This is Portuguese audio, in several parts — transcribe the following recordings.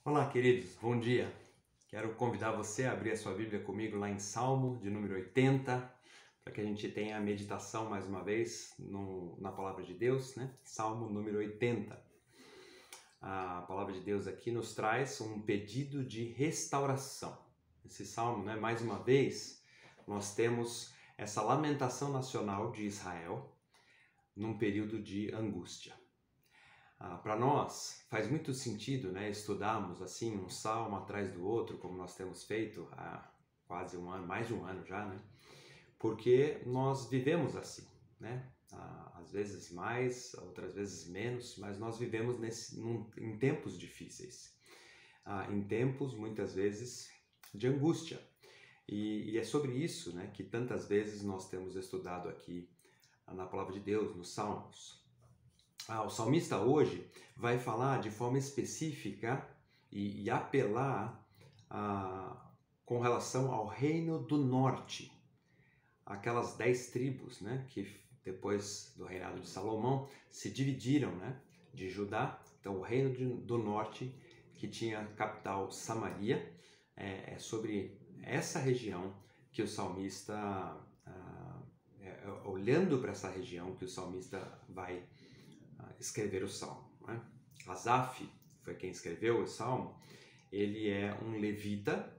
Olá, queridos, bom dia. Quero convidar você a abrir a sua Bíblia comigo lá em Salmo de número 80, para que a gente tenha a meditação mais uma vez na palavra de Deus, né? Salmo número 80. A palavra de Deus aqui nos traz um pedido de restauração. Esse salmo, né, mais uma vez, nós temos essa lamentação nacional de Israel num período de angústia. Para nós faz muito sentido, né, estudarmos assim um salmo atrás do outro, como nós temos feito há quase um ano, mais de um ano já, né? Porque nós vivemos assim, né? Às vezes mais, outras vezes menos, mas nós vivemos em tempos difíceis, em tempos muitas vezes de angústia. E é sobre isso, né, que tantas vezes nós temos estudado aqui na palavra de Deus, nos Salmos. O salmista hoje vai falar de forma específica e apelar com relação ao reino do norte, aquelas 10 tribos, né, que depois do reinado de Salomão se dividiram, né, de Judá. Então o reino do norte, que tinha capital Samaria, é sobre essa região que o salmista, olhando para essa região que o salmista vai escrever o salmo, né? Asaf foi quem escreveu o salmo. Ele é um levita,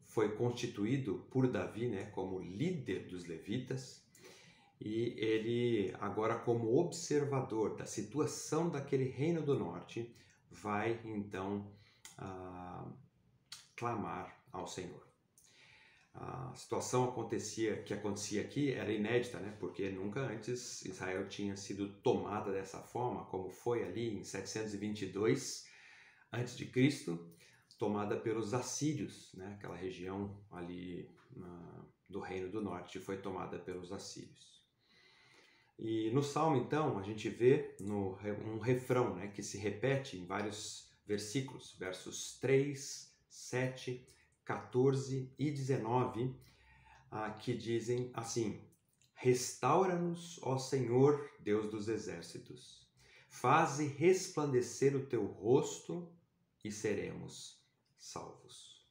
foi constituído por Davi, né, como líder dos levitas, e ele agora, como observador da situação daquele reino do norte, vai então clamar ao Senhor. A situação que acontecia aqui era inédita, né? Porque nunca antes Israel tinha sido tomada dessa forma, como foi ali em 722 a.C., tomada pelos assírios, né? Aquela região ali do Reino do Norte foi tomada pelos assírios. E no Salmo, então, a gente vê um refrão, né, que se repete em vários versículos, versos 3, 7, 14 e 19, que dizem assim: Restaura-nos, ó Senhor, Deus dos exércitos. Faze resplandecer o teu rosto e seremos salvos.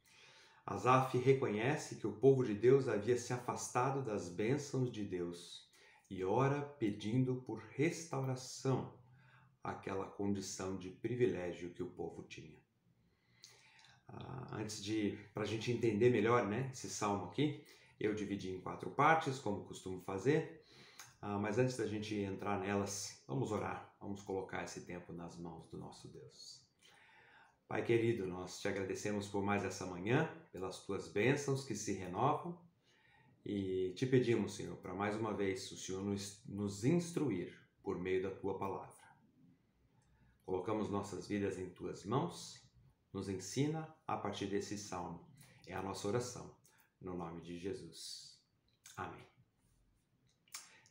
Asaf reconhece que o povo de Deus havia se afastado das bênçãos de Deus e ora pedindo por restauração àquela condição de privilégio que o povo tinha. Para a gente entender melhor, né, esse salmo aqui, eu dividi em 4 partes, como costumo fazer, mas antes da gente entrar nelas, vamos orar, vamos colocar esse tempo nas mãos do nosso Deus. Pai querido, nós te agradecemos por mais essa manhã, pelas tuas bênçãos que se renovam, e te pedimos, Senhor, para mais uma vez o Senhor nos instruir por meio da tua palavra. Colocamos nossas vidas em tuas mãos. Nos ensina a partir desse salmo. É a nossa oração, no nome de Jesus. Amém.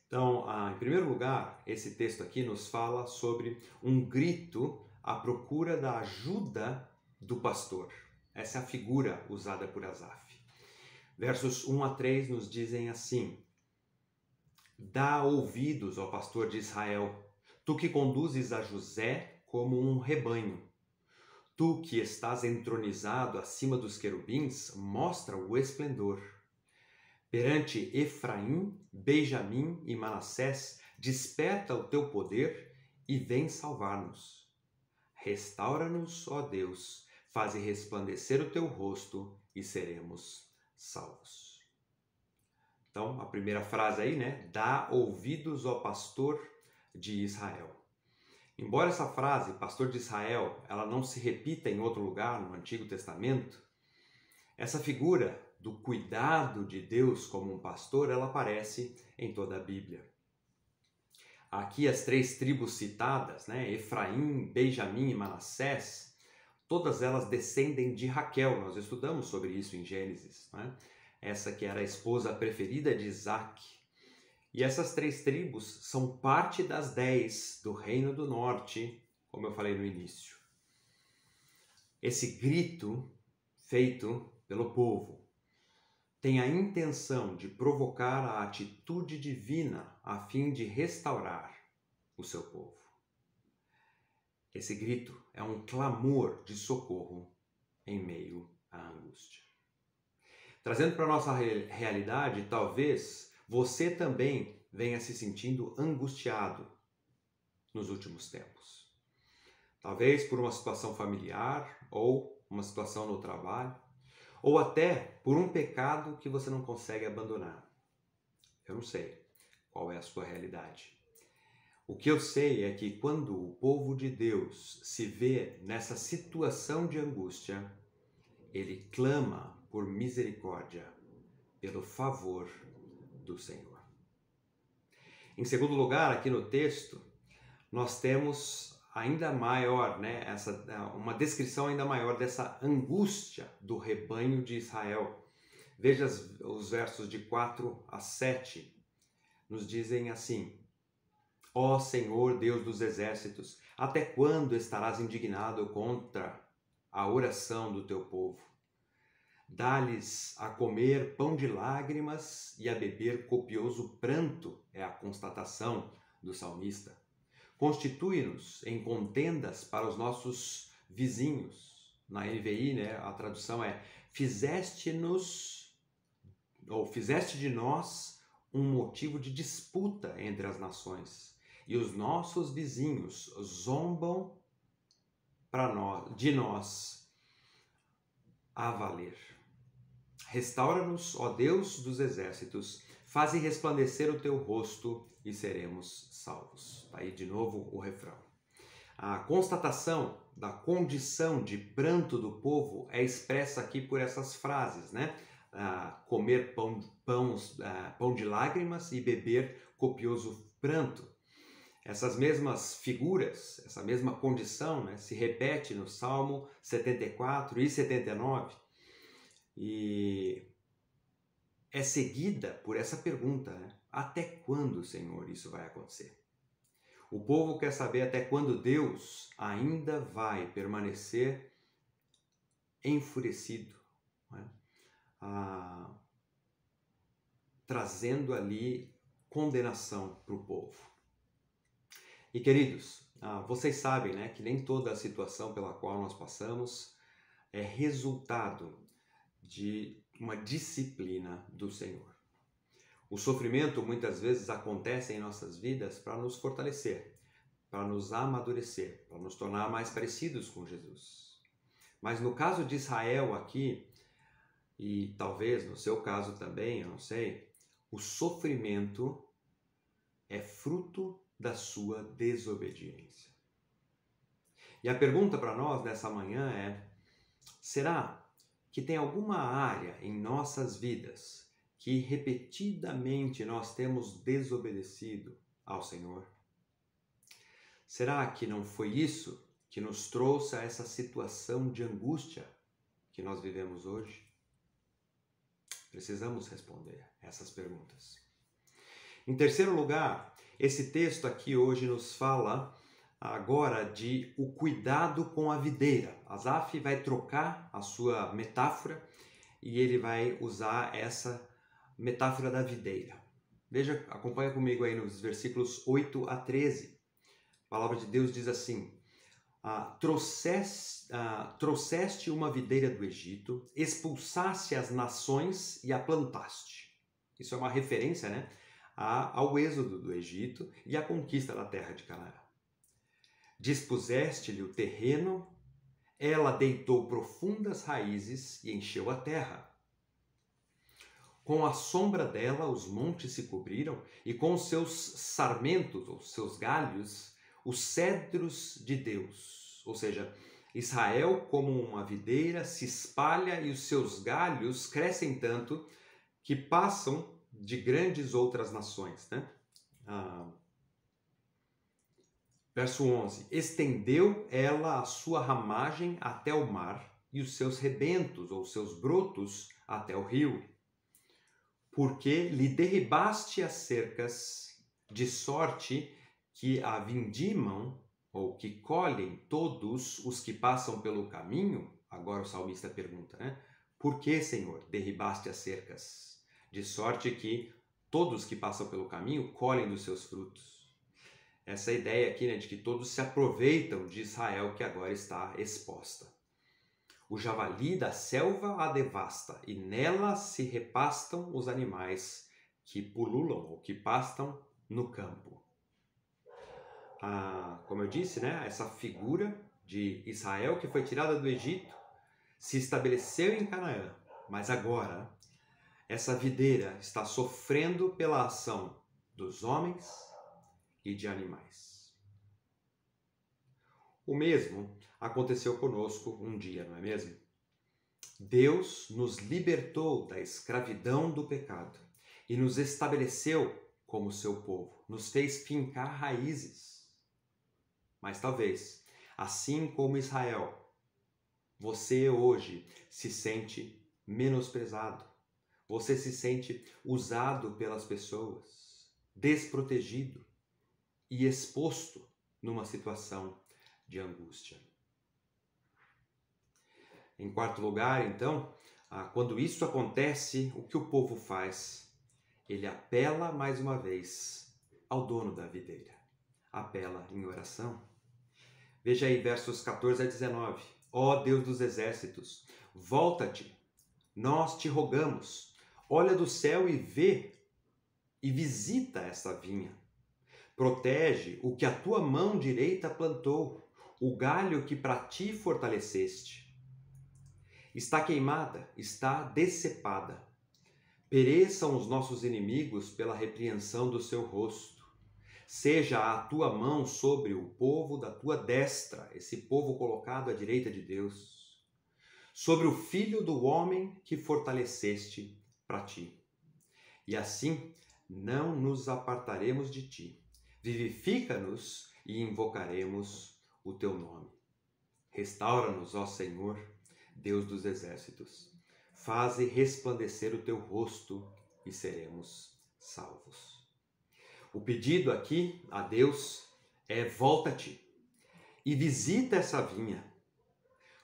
Então, em primeiro lugar, esse texto aqui nos fala sobre um grito à procura da ajuda do pastor. Essa é a figura usada por Asaf. Versos 1 a 3 nos dizem assim: Dá ouvidos ao pastor de Israel, tu que conduzes a José como um rebanho. Tu que estás entronizado acima dos querubins, mostra o esplendor. Perante Efraim, Benjamim e Manassés, desperta o teu poder e vem salvar-nos. Restaura-nos, ó Deus, faze resplandecer o teu rosto e seremos salvos. Então, a primeira frase aí, né? Dá ouvidos ao pastor de Israel. Embora essa frase, pastor de Israel, ela não se repita em outro lugar no Antigo Testamento, essa figura do cuidado de Deus como um pastor, ela aparece em toda a Bíblia. Aqui as 3 tribos citadas, né, Efraim, Benjamim e Manassés, todas elas descendem de Raquel. Nós estudamos sobre isso em Gênesis, né? Essa que era a esposa preferida de Isaac. E essas 3 tribos são parte das 10 do Reino do Norte, como eu falei no início. Esse grito feito pelo povo tem a intenção de provocar a atitude divina a fim de restaurar o seu povo. Esse grito é um clamor de socorro em meio à angústia. Trazendo para a nossa realidade, talvez você também venha se sentindo angustiado nos últimos tempos. Talvez por uma situação familiar ou uma situação no trabalho, ou até por um pecado que você não consegue abandonar. Eu não sei qual é a sua realidade. O que eu sei é que quando o povo de Deus se vê nessa situação de angústia, ele clama por misericórdia, pelo favor do Senhor. Em segundo lugar, aqui no texto, nós temos ainda maior, uma descrição ainda maior dessa angústia do rebanho de Israel. Veja os versos de 4 a 7, nos dizem assim: Ó Senhor, Deus dos exércitos, até quando estarás indignado contra a oração do teu povo? Dá-lhes a comer pão de lágrimas e a beber copioso pranto, é a constatação do salmista. Constitui-nos em contendas para os nossos vizinhos. Na NVI, a tradução é: fizeste de nós um motivo de disputa entre as nações, e os nossos vizinhos zombam de nós a valer. Restaura-nos, ó Deus dos exércitos, faze resplandecer o teu rosto e seremos salvos. Aí de novo o refrão. A constatação da condição de pranto do povo é expressa aqui por essas frases, comer pão de lágrimas e beber copioso pranto. Essas mesmas figuras, essa mesma condição, se repete no Salmo 74 e 79 e é seguida por essa pergunta, até quando, Senhor, isso vai acontecer? O povo quer saber até quando Deus ainda vai permanecer enfurecido, trazendo ali condenação para o povo. E queridos, vocês sabem que nem toda a situação pela qual nós passamos é resultado de uma disciplina do Senhor. O sofrimento muitas vezes acontece em nossas vidas para nos fortalecer, para nos amadurecer, para nos tornar mais parecidos com Jesus. Mas no caso de Israel aqui, e talvez no seu caso também, eu não sei, o sofrimento é fruto da sua desobediência. E a pergunta para nós nessa manhã é: será que tem alguma área em nossas vidas que repetidamente nós temos desobedecido ao Senhor? Será que não foi isso que nos trouxe a essa situação de angústia que nós vivemos hoje? Precisamos responder essas perguntas. Em terceiro lugar, esse texto aqui hoje nos fala agora de o cuidado com a videira. Asaf vai trocar a sua metáfora e ele vai usar essa metáfora da videira. Veja, acompanha comigo aí nos versículos 8 a 13. A palavra de Deus diz assim: trouxeste uma videira do Egito, expulsaste as nações e a plantaste. Isso é uma referência, ao êxodo do Egito e à conquista da terra de Canaã. Dispuseste-lhe o terreno, ela deitou profundas raízes e encheu a terra. Com a sombra dela os montes se cobriram, e com os seus sarmentos, ou seus galhos, os cedros de Deus. Ou seja, Israel, como uma videira, se espalha e os seus galhos crescem tanto que passam de grandes outras nações. Verso 11: estendeu ela a sua ramagem até o mar e os seus rebentos, ou seus brotos, até o rio. Porque lhe derribaste as cercas, de sorte que a vindimam, ou que colhem todos os que passam pelo caminho. Agora o salmista pergunta, por que, Senhor, derribaste as cercas? De sorte que todos que passam pelo caminho colhem dos seus frutos. essa ideia aqui, né, de que todos se aproveitam de Israel que agora está exposta. O javali da selva a devasta, e nela se repastam os animais que pululam ou que pastam no campo. Como eu disse, né, essa figura de Israel que foi tirada do Egito se estabeleceu em Canaã, mas agora essa videira está sofrendo pela ação dos homens e de animais. O mesmo aconteceu conosco um dia, não é mesmo? Deus nos libertou da escravidão do pecado e nos estabeleceu como seu povo, nos fez fincar raízes. Mas talvez, assim como Israel, você hoje se sente menosprezado, você se sente usado pelas pessoas, desprotegido e exposto numa situação de angústia. Em quarto lugar, então, quando isso acontece, o que o povo faz? Ele apela mais uma vez ao dono da videira. Apela em oração. Veja aí versos 14 a 19. Ó Deus dos exércitos, volta-te, nós te rogamos. Olha do céu e vê e visita esta vinha. Protege o que a tua mão direita plantou, o galho que para ti fortaleceste. Está queimada, está decepada. Pereçam os nossos inimigos pela repreensão do seu rosto. Seja a tua mão sobre o povo da tua destra, esse povo colocado à direita de Deus, sobre o filho do homem que fortaleceste para ti. E assim não nos apartaremos de ti. Vivifica-nos e invocaremos o teu nome. Restaura-nos, ó Senhor, Deus dos exércitos. Faze resplandecer o teu rosto e seremos salvos. O pedido aqui a Deus é: volta-te e visita essa vinha.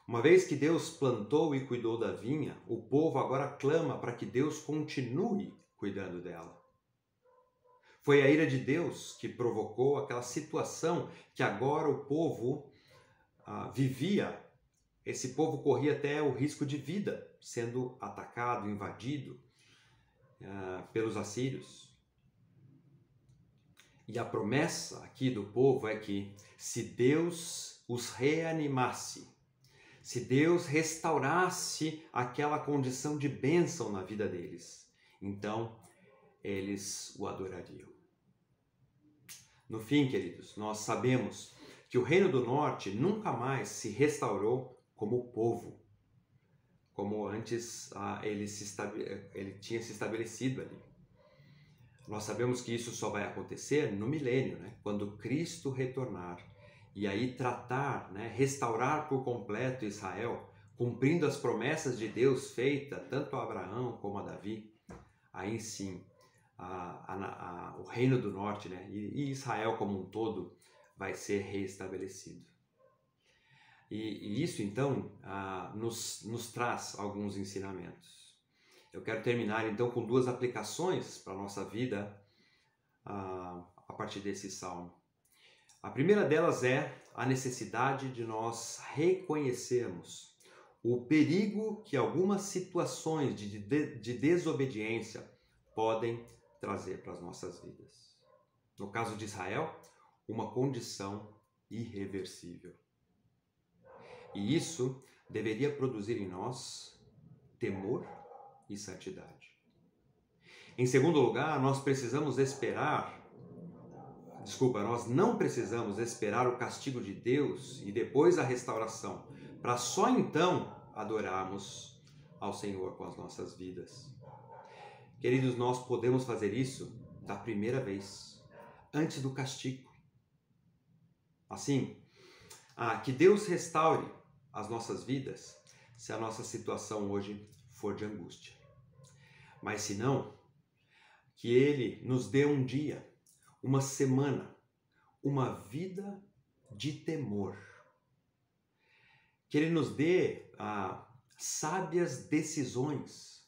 Uma vez que Deus plantou e cuidou da vinha, o povo agora clama para que Deus continue cuidando dela. Foi a ira de Deus que provocou aquela situação que agora o povo vivia. Esse povo corria até o risco de vida, sendo atacado, invadido pelos assírios. E a promessa aqui do povo é que se Deus os reanimasse, se Deus restaurasse aquela condição de bênção na vida deles, então eles o adorariam. No fim, queridos, nós sabemos que o Reino do Norte nunca mais se restaurou como povo, como antes ele tinha se estabelecido ali. Nós sabemos que isso só vai acontecer no milênio, né? Quando Cristo retornar e aí tratar, né, restaurar por completo Israel, cumprindo as promessas de Deus feitas tanto a Abraão como a Davi. Aí sim, o Reino do Norte, né, e Israel como um todo vai ser reestabelecido. E isso, então, nos traz alguns ensinamentos. Eu quero terminar, então, com duas aplicações para a nossa vida a partir desse salmo. A primeira delas é a necessidade de nós reconhecermos o perigo que algumas situações de desobediência podem trazer para as nossas vidas. No caso de Israel, uma condição irreversível. E isso deveria produzir em nós temor e santidade. Em segundo lugar, nós não precisamos esperar o castigo de Deus e depois a restauração, para só então adorarmos ao Senhor com as nossas vidas. Queridos, nós podemos fazer isso da primeira vez, antes do castigo. Assim, que Deus restaure as nossas vidas se a nossa situação hoje for de angústia. Mas se não, que Ele nos dê um dia, uma semana, uma vida de temor. Que Ele nos dê sábias decisões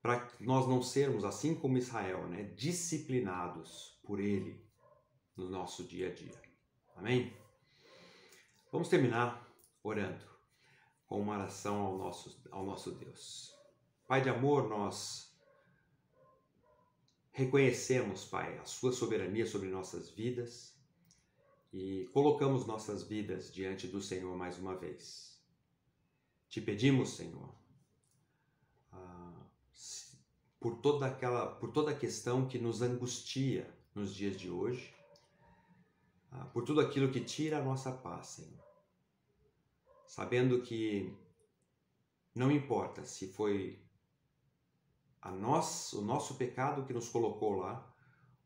para nós não sermos, assim como Israel, né, disciplinados por Ele. no nosso dia a dia. Amém? Vamos terminar orando com uma oração ao nosso Deus. Pai de amor, nós reconhecemos, Pai, a sua soberania sobre nossas vidas e colocamos nossas vidas diante do Senhor mais uma vez. Te pedimos, Senhor, por toda a questão que nos angustia nos dias de hoje, por tudo aquilo que tira a nossa paz, Senhor. Sabendo que não importa se foi o nosso pecado que nos colocou lá,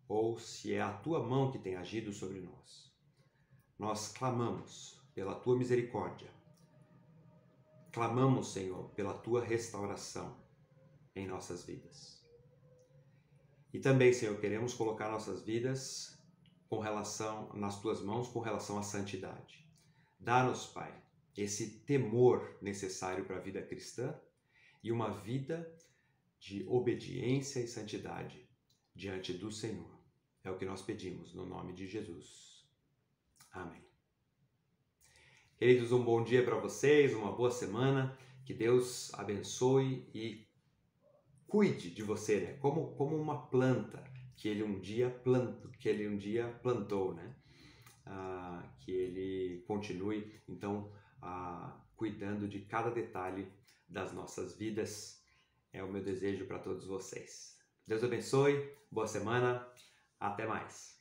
ou se é a Tua mão que tem agido sobre nós. Nós clamamos pela Tua misericórdia. Clamamos, Senhor, pela Tua restauração em nossas vidas. E também, Senhor, queremos colocar nossas vidas nas Tuas mãos com relação à santidade. Dá-nos, Pai, esse temor necessário para a vida cristã e uma vida de obediência e santidade diante do Senhor. É o que nós pedimos no nome de Jesus. Amém. Queridos, um bom dia para vocês, uma boa semana, que Deus abençoe e cuide de você, né? Como uma planta que Ele um dia plantou, né? Que Ele continue, então, cuidando de cada detalhe das nossas vidas. É o meu desejo para todos vocês. Deus abençoe, boa semana, até mais.